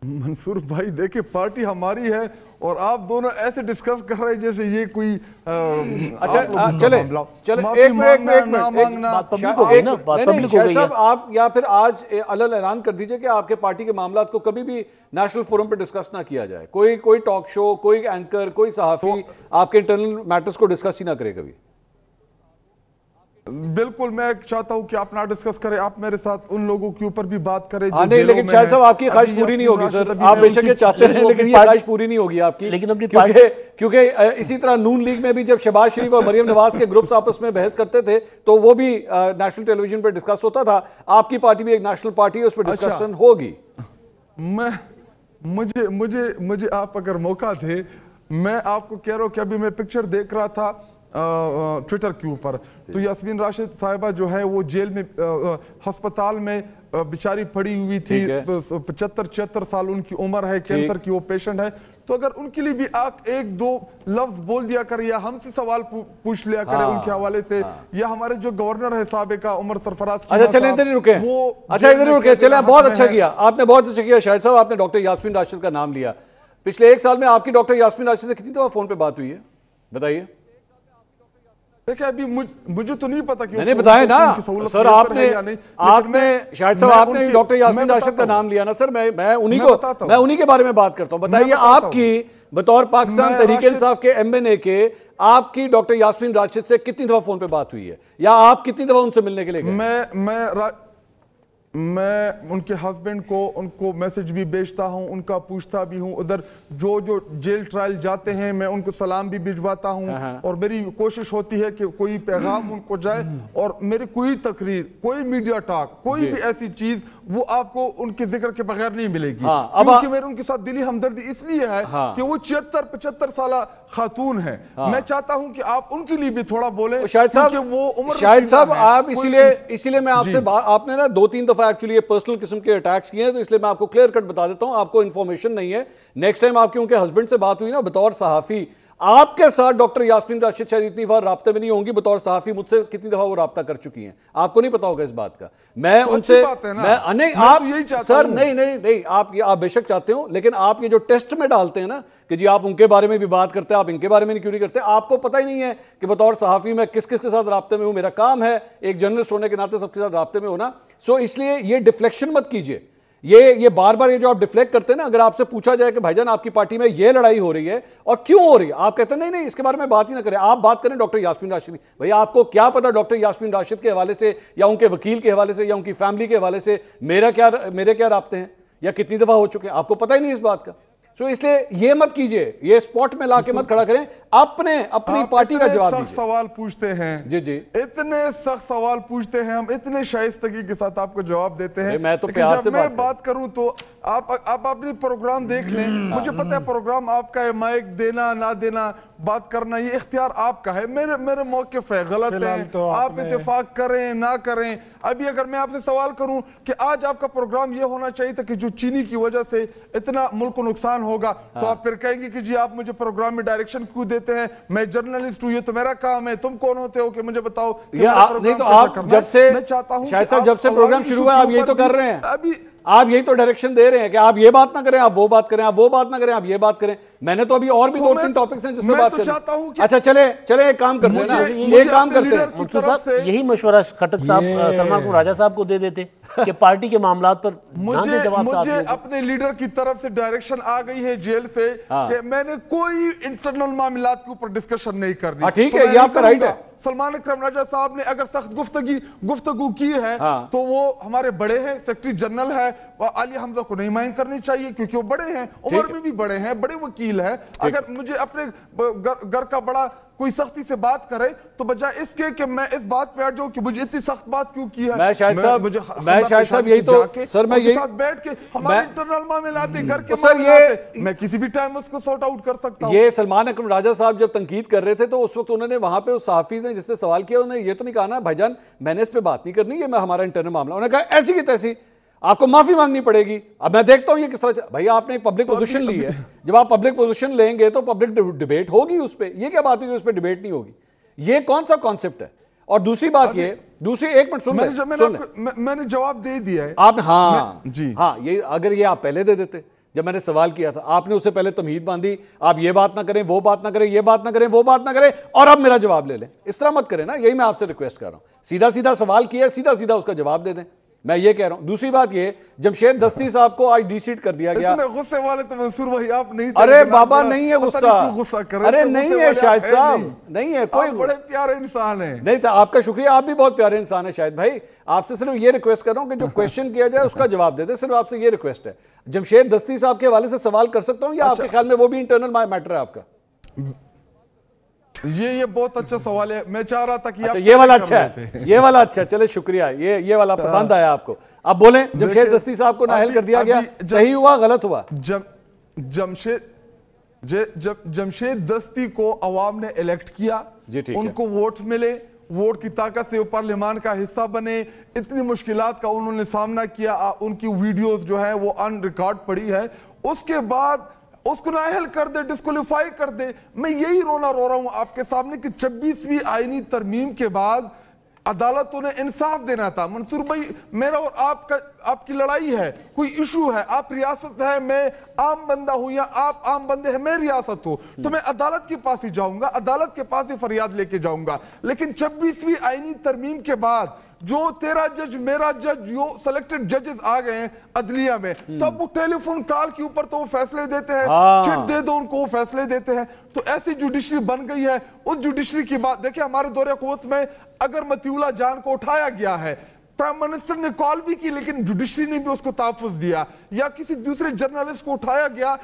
منصور بھائی دیکھیں پارٹی ہماری ہے اور آپ دونوں ایسے ڈسکس کر رہے ہیں جیسے یہ کوئی اچھا چلے ایک منٹ شاہد صاحب آپ یا پھر آج علل اعلان کر دیجئے کہ آپ کے پارٹی کے معاملات کو کبھی بھی نیشنل فورم پہ ڈسکس نہ کیا جائے. کوئی ٹاک شو, کوئی اینکر, کوئی صحافی آپ کے انٹرنل میٹرز کو ڈسکس ہی نہ کرے کبھی. بالکل میں چاہتا ہوں کہ آپ نہ ڈسکس کریں, آپ میرے ساتھ ان لوگوں کے اوپر بھی بات کریں جو نہیں, لیکن شاہد صاحب آپ کی خواہش پوری نہیں ہوگی سر, آپ بے شک یہ چاہتے ہیں لیکن یہ خواہش پوری نہیں ہوگی آپ کی, کیونکہ اسی طرح نون لیگ میں بھی جب شہباز شریف اور مریم نواز کے گروپس آپس میں بحث کرتے تھے تو وہ بھی نیشنل ٹیلی ویژن پہ ڈسکس ہوتا تھا. آپ کی پارٹی بھی ایک نیشنل پارٹی ہے, اس پہ ڈسکشن ہوگی. مجھے آپ اگر موقع دے, میں آپ کو کہہ رہا ہوں کہ ابھی میں پکچر دیکھ رہا تھا ٹویٹر کے اوپر, تو یاسمین راشد صاحبہ جو ہے وہ جیل میں ہسپتال میں بیچاری پڑی ہوئی تھی, 75-76 سال ان کی عمر ہے, کینسر کی وہ پیشنٹ ہے. تو اگر ان کے لیے بھی آپ ایک دو لفظ بول دیا کریں یا ہم سے سوال پوچھ لیا کریں ان کے حوالے سے, یا ہمارے جو گورنر ہے سابقہ عمر سرفراز کی اچھا چلیں ادھر ہی رکیں, چلیں بہت اچھا کیا آپ نے, بہت اچھا کیا شاہد صاحب, آپ نے ڈاکٹر یاسمین راشد کا نام لیا. پچھلے 1 سال میں آپ کی ڈاکٹر یاسمین راشد سے کتنی دفعہ فون پہ بات ہوئی ہے بتائیے؟ دیکھیں ابھی مجھے تو نہیں پتا کہ نہیں بتائیں نا سر, آپ نے شاہد صاحب آپ نے ڈاکٹر یاسمین راشد کا نام لیا نا سر, میں انہی کے بارے میں بات کرتا ہوں. بتائیے آپ کی بطور پاکستان تحریک انصاف کے ایم این اے کے, آپ کی ڈاکٹر یاسمین راشد سے کتنی دفعہ فون پہ بات ہوئی ہے, یا آپ کتنی دفعہ ان سے ملنے کے لیے گئے؟ میں ان کے ہسبینڈ کو ان کو میسج بھی بھیجتا ہوں, ان کا پوچھتا بھی ہوں, ادھر جو جیل ٹرائل جاتے ہیں میں ان کو سلام بھی بھجواتا ہوں, اور میری کوشش ہوتی ہے کہ کوئی پیغام ان کو جائے, اور میری کوئی تقریر, کوئی میڈیا ٹاک, کوئی بھی ایسی چیز وہ آپ کو ان کے ذکر کے بغیر نہیں ملے گی, کیونکہ میرے ان کے ساتھ دلی ہمدردی اس لیے ہے کہ وہ 76-75 سالہ خاتون ہیں. میں چاہتا ہوں کہ آپ ان کے لیے بھی تھوڑا بولیں, کیونکہ وہ عمر شاہد صاحب آپ اسی لیے میں آپ سے آپ نے نا 2-3 دفعہ ایکچولی یہ پرسنل قسم کے اٹیکس کیے ہیں, تو اس لیے میں آپ کو کلیئر کٹ بتا دیتا ہوں, آپ کو انفارمیشن نہیں ہے. نیکسٹ ٹائم آپ کی ان کے ہسبینڈ سے بات ہوئی نا بطور صحافی, آپ کے ساتھ ڈاکٹر یاسمین راشد شاید اتنی بار رابطے میں نہیں ہوں گی, بطور صحافی مجھ سے کتنی دفعہ وہ رابطہ کر چکی ہیں, آپ کو نہیں پتا ہوگا اس بات کا. میں ان سے سر نہیں آپ بے شک چاہتے ہو, لیکن آپ یہ جو ٹیسٹ میں ڈالتے ہیں نا کہ جی آپ ان کے بارے میں بھی بات کرتے ہیں, آپ ان کے بارے میں کیوں نہیں کرتے, آپ کو پتہ ہی نہیں ہے کہ بطور صحافی میں کس کے ساتھ رابطے میں ہوں. میرا کام ہے ایک جرنلسٹ ہونے کے ناطے سب کے ساتھ رابطے میں ہونا. سو اس لیے یہ ڈیفلیکشن مت کیجئے, یہ بار بار یہ جو آپ ڈیفلیکٹ کرتے ہیں نا, اگر آپ سے پوچھا جائے کہ بھائی جان آپ کی پارٹی میں یہ لڑائی ہو رہی ہے اور کیوں ہو رہی ہے, آپ کہتے ہیں نہیں اس کے بارے میں بات ہی نہ کریں, آپ بات کریں ڈاکٹر یاسمین راشد کی. بھئی آپ کو کیا پتا ڈاکٹر یاسمین راشد کے حوالے سے یا ان کے وکیل کے حوالے سے یا ان کی فیملی کے حوالے سے میرے کیا رابطے ہیں یا کتنی دفعہ ہو چکے ہیں, آپ کو پتہ ہی نہیں اس بات کا. سو اس لیے یہ مت کیجئے, یہ سپاٹ میں لا کے مت کھڑا کریں, اپنی پارٹی کا جواب دیجئے. سخت سوال پوچھتے ہیں, جی اتنے سخت سوال پوچھتے ہیں, ہم اتنے شائستگی کے ساتھ آپ کو جواب دیتے ہیں. میں تو پیار سے بات کروں تو آپ اپنی پروگرام دیکھ لیں, مجھے پتہ ہے پروگرام آپ کا ہے, مائک دینا نہ دینا, بات کرنا یہ اختیار آپ کا ہے. میرے موقف ہے, غلط ہے, آپ اتفاق کریں نہ کریں. ابھی اگر میں آپ سے سوال کروں کہ آج آپ کا پروگرام یہ ہونا چاہیے تھا کہ جو چینی کی وجہ سے اتنا ملک کو نقصان ہوگا, تو آپ پھر کہیں گے کہ جی آپ مجھے پروگرام میں ڈائریکشن کیوں دیتے ہیں, میں جرنلسٹ ہوں, یہ تو میرا کام ہے, تم کون ہوتے ہو کہ مجھے بتاؤ کہ میرا پروگرام کیسا کرنا ہے. میں چاہتا ہوں شاہد صاحب جب سے پروگرام شروع ہوا آپ یہی تو کر رہے ہیں, آپ یہی تو ڈائریکشن دے رہے ہیں کہ آپ یہ بات نہ کریں, آپ وہ بات کریں, آپ وہ بات نہ کریں, آپ یہ بات کریں. میں نے تو ابھی اور بھی 2-3 ٹاپکس ہیں جس میں بات کریں. اچھا چلیں ایک کام کرتے ہیں نا, ایک کام کرتے ہیں, یہی مشورہ خٹک صاحب سلمان کو راجہ صاحب کو دے دیتے کہ پارٹی کے معاملات پر مجھے اپنے لیڈر کی طرف سے ڈائریکشن آ گئی ہے جیل سے کہ میں نے کوئی انٹرنل معاملات کے اوپر ڈسکشن نہیں کرنی. ٹھیک ہے, یہ آپ کا رائٹ ہے. سلمان اکرم راجہ صاحب نے اگر سخت گفتگو کی ہے تو وہ ہمارے بڑے ہیں, سیکرٹری جنرل ہے, علی حمزہ کو نہیں مائن کرنی چاہیے کیونکہ وہ بڑے ہیں, عمر میں بھی بڑے ہیں, بڑے وکیل ہیں. اگر مجھے اپنے گھر کا بڑا کوئی سختی سے بات کرے تو بجائے اس کے کہ میں اس بات پہ اڑ جاؤں کہ مجھے اتنی سخت بات کیوں کی ہے, میں شاہد صاحب یہی تو سر میں یہی ساتھ بیٹھ کے ہمارے انٹرنل معاملات گھر کے معاملات میں کسی بھی ٹائم اس کو سارٹ آؤٹ کر سکتا ہوں. یہ سلمان اکرم راجہ صاحب جب تنقید کر رہے تھے تو اس وقت انہوں نے وہاں پہ اس صحافی نے جس نے سوال کیا انہوں نے یہ تو نہیں کہا نا بھائی جان میں نے اس پہ بات نہیں کرنی, یہ میں ہمارا انٹرنل معاملہ. انہوں نے کہا ایسی کی تیسی آپ کو معافی مانگنی پڑے گی. اب میں دیکھتا ہوں یہ کس طرح بھائی آپ نے ایک پبلک پوزیشن لی ہے, جب آپ پبلک پوزیشن لیں گے تو پبلک ڈیبیٹ ہوگی اس پہ, یہ کیا بات ہے کہ اس پہ ڈیبیٹ نہیں ہوگی, یہ کون سا کانسیپٹ ہے. اور دوسری بات یہ, ایک منٹ سن لیں, میں نے جواب دے دیا ہے آپ. ہاں یہ اگر یہ آپ پہلے دے دیتے, جب میں نے سوال کیا تھا آپ نے اس سے پہلے تمہید باندھی, آپ یہ بات نہ کریں, وہ بات نہ کریں, یہ بات نہ کریں, وہ بات نہ کریں, اور اب میرا جواب لے لیں. اس طرح مت کریں نا, یہی میں آپ سے ریکویسٹ کر رہا ہوں. سیدھا سیدھا سوال کیا, سیدھا سیدھا اس کا جواب دے دیں, میں یہ کہہ رہا ہوں. دوسری بات یہ, جمشید دستی صاحب کو آج ڈی سیٹ کر دیا گیا. اتنے غصے والے تو منصور بھائی آپ نہیں تھے. ارے بابا نہیں ہے غصہ, ارے نہیں ہے شاہد صاحب, نہیں ہے کوئی. بڑے پیارے انسان ہیں. نہیں تھا, آپ کا شکریہ, آپ بھی بہت پیارے انسان ہیں شاہد بھائی. آپ سے صرف یہ ریکویسٹ کر رہا ہوں کہ جو کویسچن کیا جائے اس کا جواب دے دیں, صرف آپ سے یہ ریکویسٹ ہے. جمشید دستی صاحب کے حوالے سے سوال کر سکتا ہوں یا آپ کے خیال میں وہ بھی انٹرنل میٹر ہے آپ کا؟ یہ بہت اچھا سوال ہے, میں چاہ رہا تھا کہ یہ والا اچھا ہے, یہ والا اچھا, چلے شکریہ, یہ والا پسند آیا آپ کو. اب بولیں, جمشید دستی صاحب کو نااہل کر دیا گیا, صحیح ہوا غلط ہوا؟ جمشید دستی کو عوام نے الیکٹ کیا, ان کو ووٹ ملے, ووٹ کی طاقت سے وہ پارلیمان کا حصہ بنے, اتنی مشکلات کا انہوں نے سامنا کیا, ان کی ویڈیوز جو ہیں وہ ان ریکارڈ پڑی ہے. اس کے بعد اس کو نااہل کر دے, ڈسکوالیفائی کر دے. میں یہی رونا رو رہا ہوں آپ کے سامنے کہ 26ویں آئینی ترمیم کے بعد عدالتوں نے انصاف دینا تھا. منصور بھائی, میرا اور آپ کی لڑائی ہے, کوئی ایشو ہے, آپ ریاست ہے, میں عام بندہ ہوں, یا آپ عام بندے ہیں, میں ریاست ہوں, تو میں عدالت کے پاس ہی جاؤں گا, عدالت کے پاس ہی فریاد لے کے جاؤں گا. لیکن 26ویں آئینی ترمیم کے بعد جو 13 جج, میرا جج, جو سلیکٹڈ ججز آ گئے ہیں عدلیہ میں, تب وہ ٹیلی فون کال کے اوپر تو وہ فیصلے دیتے ہیں, چٹ دے دو ان کو, وہ فیصلے دیتے ہیں. تو ایسی جوڈیشری بن گئی ہے. اس جوڈیشری کی بات دیکھیں, ہمارے دور حکومت میں اگر مطیع اللہ جان کو اٹھایا گیا ہے, پرائم منسٹر نے کال بھی کی, لیکن جوڈیشری نے بھی اس کو تحفظ دیا, یا کسی دوسرے جرنلسٹ کو اٹھایا گیا,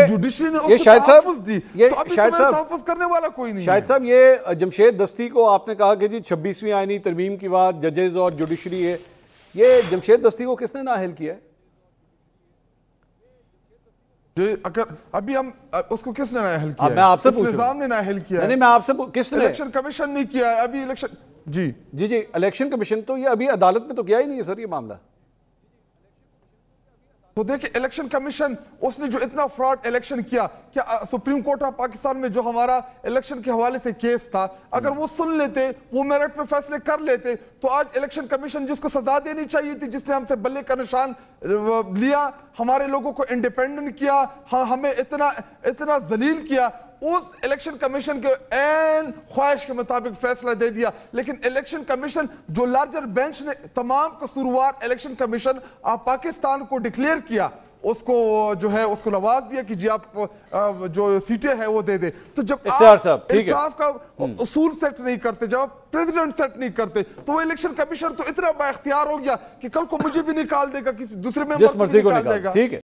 جوڈیشری نے اس کو تحفظ دی. تو ابھی تمہیں تحفظ کرنے والا کوئی نہیں ہے. شاہد صاحب, یہ جمشید دستی کو آپ نے کہا کہ جی 26ویں آئینی ترمیم کی بات ججز اور جوڈیشری ہے, یہ جمشید دستی کو کس نے نااہل کیا ہے؟ اگر ابھی ہم اس کو کس نے نااہل کیا ہے؟ میں آپ سے اس نظام نے نااہل کیا ہے. نہیں, میں آپ سے کس نے؟ الیکشن کمیشن نہیں کیا ہے ابھی. الیکشن جی الیکشن کمیشن تو یہ ابھی عدالت میں تو کیا ہی نہیں ہے سر یہ معاملہ. تو دیکھیں الیکشن کمیشن, اس نے جو اتنا فراڈ الیکشن کیا, کیا سپریم کورٹ آف پاکستان میں جو ہمارا الیکشن کے حوالے سے کیس تھا, اگر وہ سن لیتے, وہ میرٹ پہ فیصلے کر لیتے, تو آج الیکشن کمیشن جس کو سزا دینی چاہیے تھی, جس نے ہم سے بلے کا نشان لیا, ہمارے لوگوں کو انڈیپینڈنٹ کیا, ہمیں اتنا ذلیل کیا, اس الیکشن کمیشن کے این خواہش کے مطابق فیصلہ دے دیا. لیکن الیکشن کمیشن جو لارجر بینچ نے تمام قصوروار الیکشن کمیشن پاکستان کو ڈکلیئر کیا, اس کو جو ہے اس کو نواز دیا کہ جی آپ جو سیٹیں ہیں وہ دے دے. تو جب آپ انصاف کا اصول سیٹ نہیں کرتے, جب آپ پریزیڈنٹ سیٹ نہیں کرتے, تو وہ الیکشن کمیشن تو اتنا با اختیار ہو گیا کہ کل کو مجھے بھی نکال دے گا, کسی دوسرے ممبر کو بھی نکال دے گا. ٹھیک ہے.